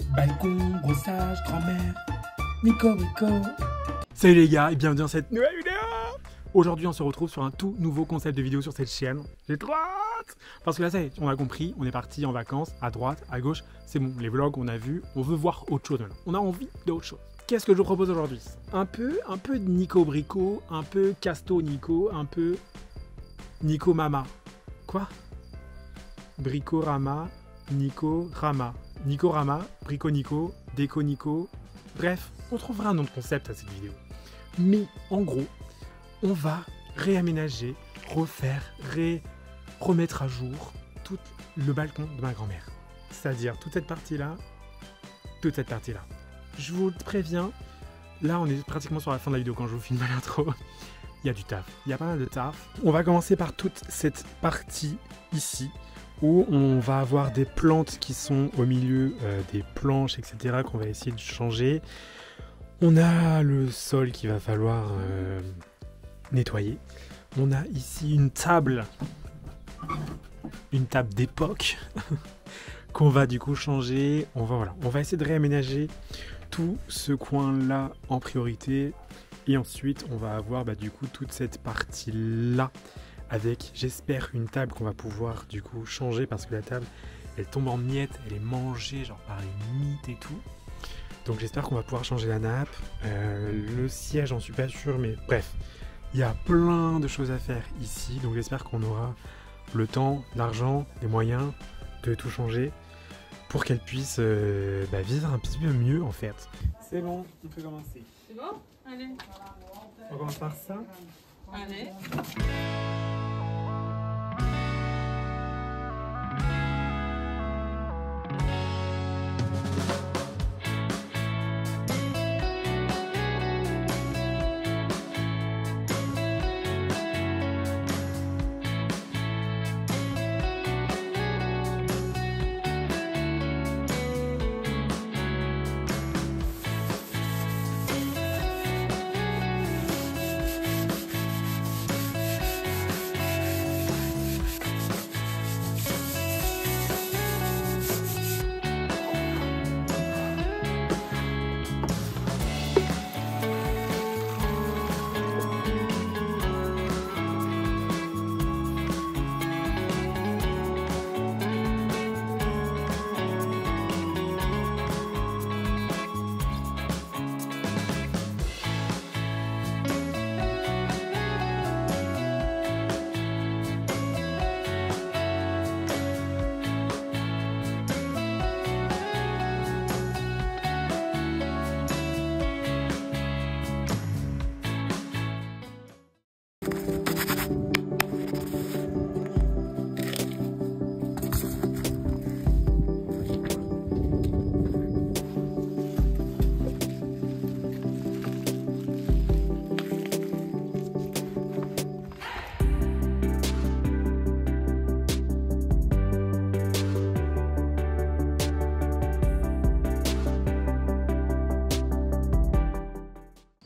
Balcon, brossage, grand-mère, Nico Brico. Salut les gars et bienvenue dans cette nouvelle vidéo. Aujourd'hui on se retrouve sur un tout nouveau concept de vidéo sur cette chaîne. J'ai trop hâte parce que là ça y est, on a compris, on est parti en vacances, à droite, à gauche, c'est bon, les vlogs on a vu, on veut voir autre chose maintenant. On a envie d'autre chose. Qu'est-ce que je vous propose aujourd'hui? Un peu de Nico Brico, un peu Casto Nico, un peu Nico Mama. Quoi? Brico Rama, Nico Rama. Nico Rama, Brico Nico, Déco Nico. Bref, on trouvera un autre concept à cette vidéo. Mais en gros, on va réaménager, refaire, remettre à jour tout le balcon de ma grand-mère. C'est-à-dire toute cette partie-là, toute cette partie-là. Je vous préviens, là on est pratiquement sur la fin de la vidéo quand je vous filme l'intro. Il y a du taf, il y a pas mal de taf. On va commencer par toute cette partie ici, où on va avoir des plantes qui sont au milieu des planches, etc., qu'on va essayer de changer. On a le sol qu'il va falloir nettoyer. On a ici une table d'époque qu'on va du coup changer. On va essayer de réaménager tout ce coin-là en priorité. Et ensuite, on va avoir du coup toute cette partie-là avec, j'espère, une table qu'on va pouvoir du coup changer parce que la table, elle tombe en miettes, elle est mangée genre par les mythes et tout. Donc j'espère qu'on va pouvoir changer la nappe. Le siège, j'en suis pas sûr, mais bref, il y a plein de choses à faire ici. Donc j'espère qu'on aura le temps, l'argent, les moyens de tout changer pour qu'elle puisse vivre un petit peu mieux en fait. C'est bon, on peut commencer. C'est bon? Allez. On commence par ça. Allez.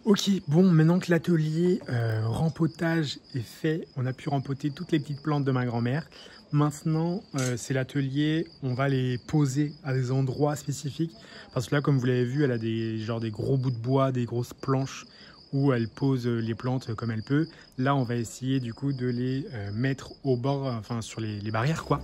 Ok, bon, maintenant que l'atelier rempotage est fait, on a pu rempoter toutes les petites plantes de ma grand-mère. Maintenant, c'est l'atelier, on va les poser à des endroits spécifiques. Parce que là, comme vous l'avez vu, elle a des gros bouts de bois, des grosses planches où elle pose les plantes comme elle peut. Là, on va essayer du coup de les mettre au bord, enfin sur les barrières quoi.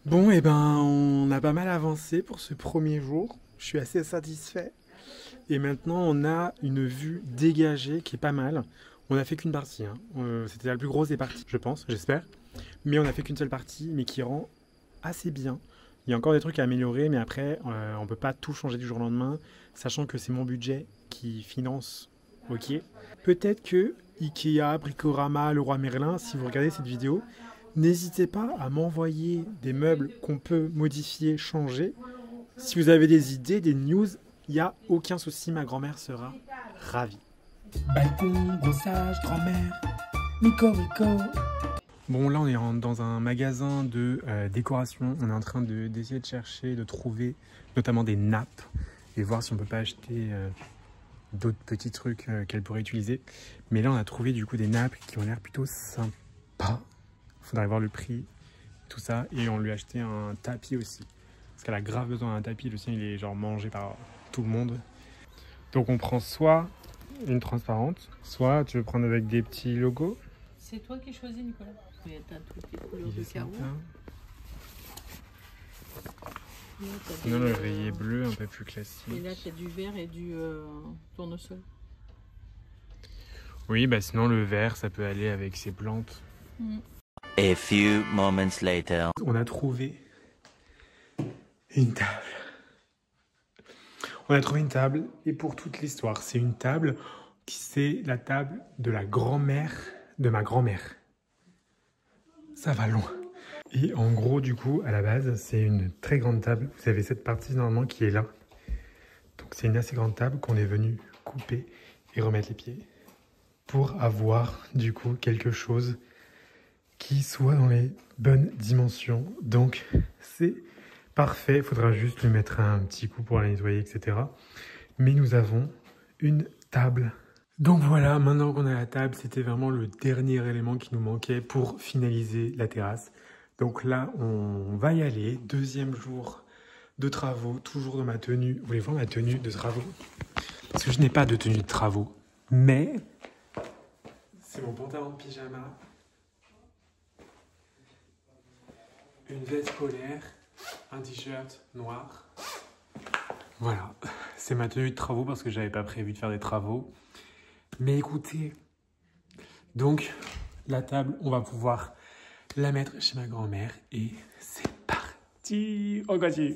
Bon, et on a pas mal avancé pour ce premier jour. Je suis assez satisfait. Et maintenant, on a une vue dégagée qui est pas mal. On a fait qu'une partie. C'était la plus grosse des parties, je pense, j'espère. Mais on a fait qu'une seule partie, mais qui rend assez bien. Il y a encore des trucs à améliorer, mais après, on ne peut pas tout changer du jour au lendemain, sachant que c'est mon budget qui finance. Ok. Peut-être que Ikea, Bricorama, Leroy Merlin, si vous regardez cette vidéo, N'hésitez pas à m'envoyer des meubles qu'on peut modifier, changer. Si vous avez des idées, des news, il n'y a aucun souci, ma grand-mère sera ravie. Balcon, brossage, grand-mère, Nico. Bon, là, on est dans un magasin de décoration. On est en train d'essayer de chercher, de trouver notamment des nappes et voir si on peut pas acheter d'autres petits trucs qu'elle pourrait utiliser. Mais là, on a trouvé du coup des nappes qui ont l'air plutôt sympas. Il faudrait voir le prix, tout ça. Et on lui a acheté un tapis aussi. Parce qu'elle a grave besoin d'un tapis. Le sien, il est genre mangé par tout le monde. Donc, on prend soit une transparente, soit tu veux prendre avec des petits logos. C'est toi qui choisis, Nicolas. Mais t'as toutes les couleurs Il de est carreau. Sinon, le rayé bleu, un peu plus classique. Et là, t'as du vert et du tournesol. Oui, bah sinon, le vert, ça peut aller avec ces plantes. A few moments later. On a trouvé une table. On a trouvé une table, et pour toute l'histoire, c'est une table c'est la table de la grand-mère de ma grand-mère. Ça va loin. Et en gros, du coup, à la base, c'est une très grande table. Vous avez cette partie normalement qui est là. Donc c'est une assez grande table qu'on est venu couper et remettre les pieds pour avoir du coup quelque chose qui soit dans les bonnes dimensions. Donc c'est parfait. Il faudra juste lui mettre un petit coup pour la nettoyer, etc. Mais nous avons une table. Donc voilà, maintenant qu'on a la table, c'était vraiment le dernier élément qui nous manquait pour finaliser la terrasse. Donc là, on va y aller. Deuxième jour de travaux, toujours dans ma tenue. Vous voulez voir ma tenue de travaux? Parce que je n'ai pas de tenue de travaux, mais c'est mon pantalon de pyjama, une veste polaire, un t-shirt noir. Voilà, c'est ma tenue de travaux parce que j'avais pas prévu de faire des travaux. Mais écoutez, donc la table, on va pouvoir la mettre chez ma grand-mère et c'est parti. On continue.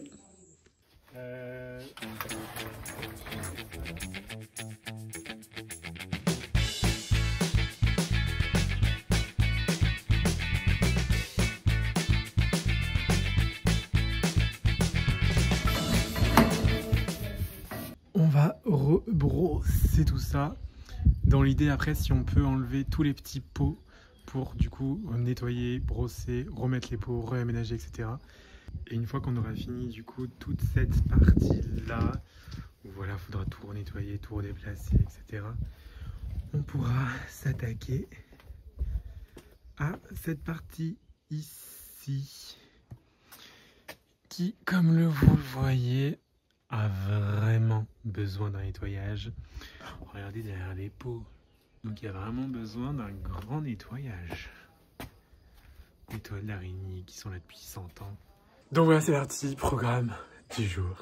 On va rebrosser tout ça. Dans l'idée, après, si on peut enlever tous les petits pots pour, du coup, nettoyer, brosser, remettre les pots, réaménager, etc. Et une fois qu'on aura fini, du coup, toute cette partie-là, où voilà, il faudra tout nettoyer, tout redéplacer, etc. On pourra s'attaquer à cette partie ici, qui, comme vous le voyez, a vraiment besoin d'un nettoyage. Regardez derrière les pots. Donc il y a vraiment besoin d'un grand nettoyage. Les toiles d'araignée qui sont là depuis 100 ans. Donc voilà, c'est parti, programme du jour.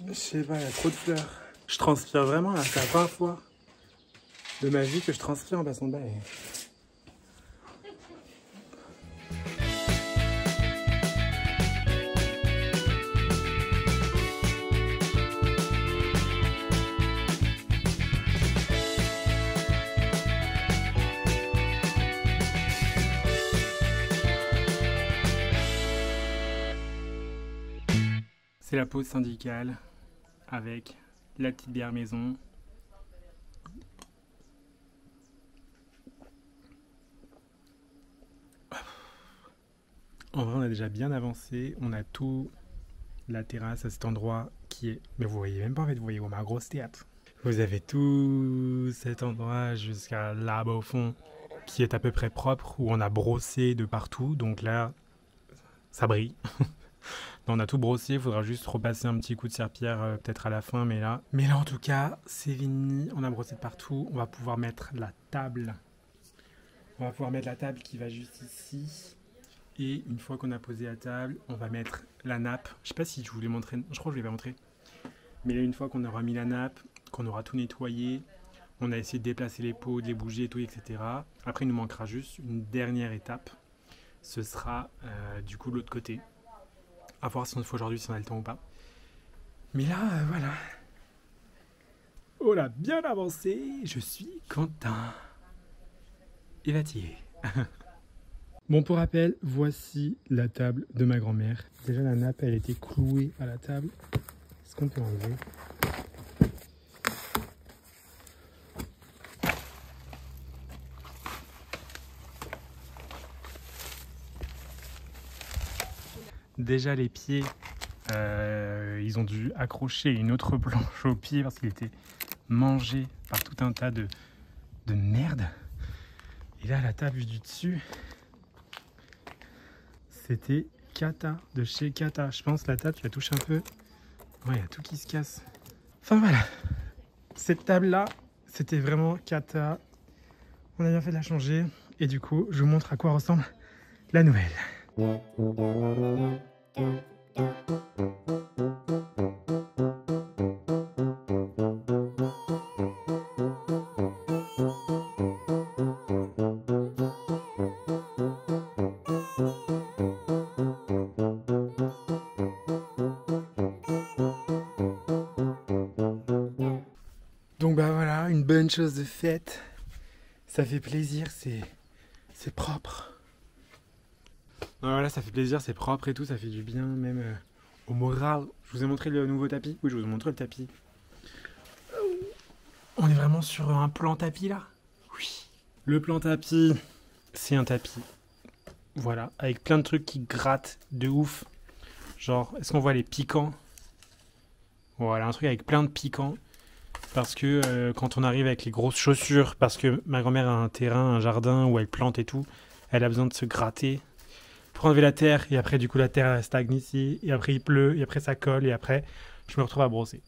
Je sais pas, il y a trop de fleurs. Je transpire vraiment là, c'est la première fois de ma vie que je transpire en passant de bail. C'est la pause syndicale avec la petite bière maison. En vrai, on a déjà bien avancé. On a tout la terrasse à cet endroit qui est... Mais vous voyez même pas en fait, vous voyez ma grosse théâtre. Vous avez tout cet endroit jusqu'à là-bas au fond qui est à peu près propre, où on a brossé de partout. Donc là, ça brille. On a tout brossé, il faudra juste repasser un petit coup de serpillère peut-être à la fin, mais là en tout cas, c'est fini, on a brossé de partout, on va pouvoir mettre la table. On va pouvoir mettre la table qui va juste ici. Et une fois qu'on a posé la table, on va mettre la nappe. Je sais pas si je vous l'ai montré, je crois que je ne l'ai pas montré. Mais là, une fois qu'on aura mis la nappe, qu'on aura tout nettoyé, on a essayé de déplacer les pots, de les bouger, tout, etc. Après, il nous manquera juste une dernière étape. Ce sera du coup de l'autre côté. À voir si on le fait aujourd'hui, si on a le temps ou pas. Mais là, voilà. Oh là, bien avancé. Je suis content. Et fatigué. Bon, pour rappel, voici la table de ma grand-mère. Déjà, la nappe, elle était clouée à la table. Est-ce qu'on peut enlever ? Déjà, les pieds, ils ont dû accrocher une autre planche au pied parce qu'il était mangé par tout un tas de merde. Et là, la table vue du dessus, c'était cata, de chez cata. Je pense la table, tu la touches un peu. Ouais, il y a tout qui se casse. Enfin voilà, cette table-là, c'était vraiment cata. On a bien fait de la changer. Et du coup, je vous montre à quoi ressemble la nouvelle. Donc bah voilà, une bonne chose de faite. Ça fait plaisir, c'est propre. Voilà, ça fait plaisir, c'est propre et tout, ça fait du bien même au moral. Je vous ai montré le nouveau tapis. Oui, je vous ai montré le tapis. On est vraiment sur un plan tapis là. Oui. Le plan tapis, c'est un tapis. Voilà, avec plein de trucs qui grattent de ouf. Genre, est-ce qu'on voit les piquants? Voilà, un truc avec plein de piquants. Parce que quand on arrive avec les grosses chaussures, parce que ma grand-mère a un terrain, un jardin où elle plante et tout, elle a besoin de se gratter pour enlever la terre. Et après, du coup, la terre elle stagne ici. Et après, il pleut. Et après, ça colle. Et après, je me retrouve à brosser.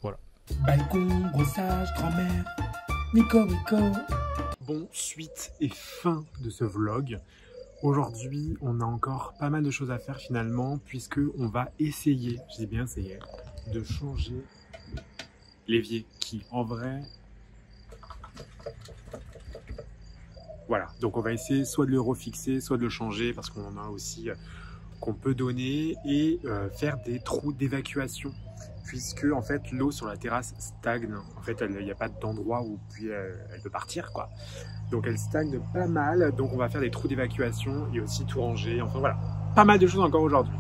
Voilà. Balcon, brossage, grand-mère, Nico, Rico. Bon, suite et fin de ce vlog. Aujourd'hui, on a encore pas mal de choses à faire finalement, puisque on va essayer, je dis bien essayer, de changer l'évier qui, en vrai... Voilà, donc on va essayer soit de le refixer, soit de le changer, parce qu'on en a aussi qu'on peut donner, et faire des trous d'évacuation, puisque en fait l'eau sur la terrasse stagne. En fait, il n'y a pas d'endroit où puis elle peut partir, quoi. Donc elle stagne pas mal, donc on va faire des trous d'évacuation et aussi tout ranger. Enfin voilà, pas mal de choses encore aujourd'hui.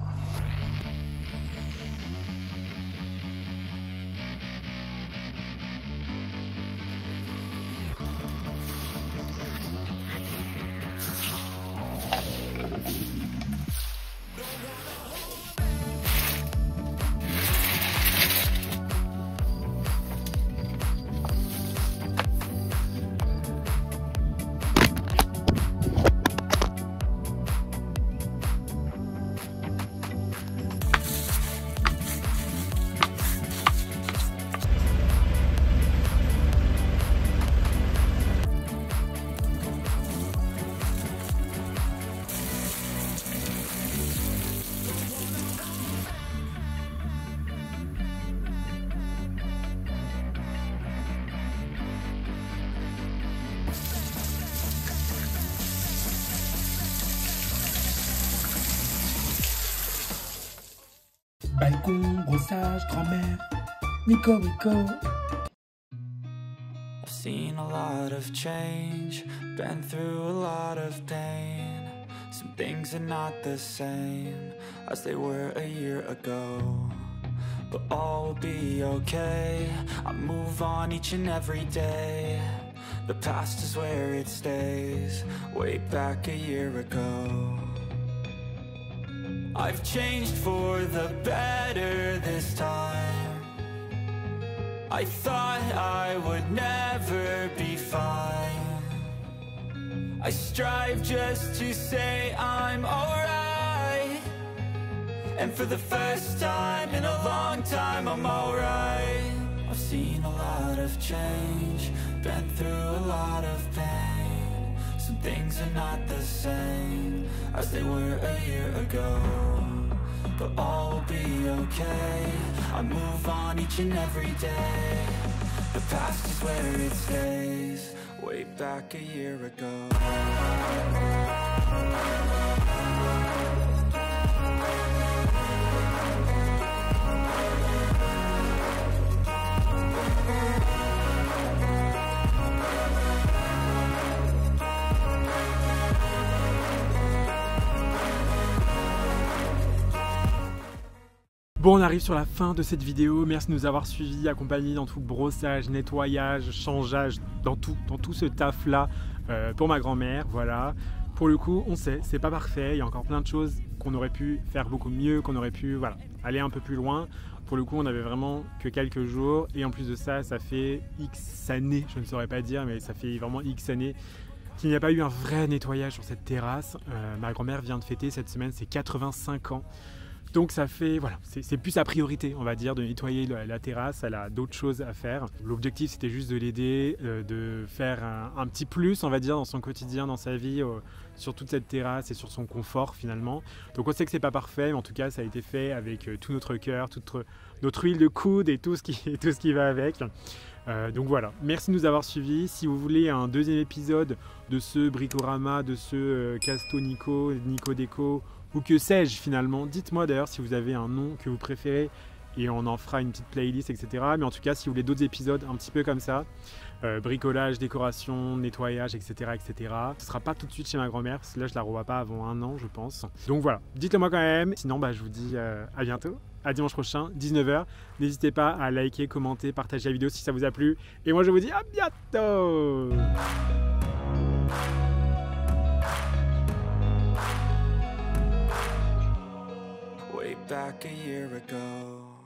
Balcon, brossage, grand-mère, Nico, Rico. I've seen a lot of change, been through a lot of pain. Some things are not the same as they were a year ago, but all will be okay. I move on each and every day. The past is where it stays, way back a year ago. I've changed for the better this time. I thought I would never be fine. I strive just to say I'm alright, and for the first time in a long time I'm alright. I've seen a lot of change, been through a lot of pain. Some things are not the same as they were a year ago. But all will be okay, I move on each and every day. The past is where it stays, way back a year ago. Bon, on arrive sur la fin de cette vidéo. Merci de nous avoir suivis, accompagnés dans tout le brossage, nettoyage, changeage, dans tout ce taf là pour ma grand-mère. Voilà. Pour le coup, on sait, c'est pas parfait. Il y a encore plein de choses qu'on aurait pu faire beaucoup mieux, qu'on aurait pu aller un peu plus loin. Pour le coup, on n'avait vraiment que quelques jours. Et en plus de ça, ça fait X années, je ne saurais pas dire, mais ça fait vraiment X années qu'il n'y a pas eu un vrai nettoyage sur cette terrasse. Ma grand-mère vient de fêter cette semaine ses 85 ans. Donc ça fait, voilà, c'est plus sa priorité, on va dire, de nettoyer la terrasse. Elle a d'autres choses à faire. L'objectif, c'était juste de l'aider, de faire un petit plus, on va dire, dans son quotidien, dans sa vie, sur toute cette terrasse et sur son confort finalement. Donc on sait que c'est pas parfait, mais en tout cas, ça a été fait avec tout notre cœur, toute notre huile de coude et tout ce qui va avec. Donc voilà, merci de nous avoir suivis. Si vous voulez un deuxième épisode de ce bricorama, de ce Casto Nico Déco, ou que sais-je finalement, dites-moi d'ailleurs si vous avez un nom que vous préférez et on en fera une petite playlist, etc. Mais en tout cas, si vous voulez d'autres épisodes un petit peu comme ça, bricolage, décoration, nettoyage, etc., etc. Ce sera pas tout de suite chez ma grand-mère, parce que là je la revois pas avant 1 an je pense. Donc voilà, dites-le moi quand même. Sinon je vous dis à bientôt, à dimanche prochain, 19h. N'hésitez pas à liker, commenter, partager la vidéo si ça vous a plu. Et moi je vous dis à bientôt. Way back a year ago.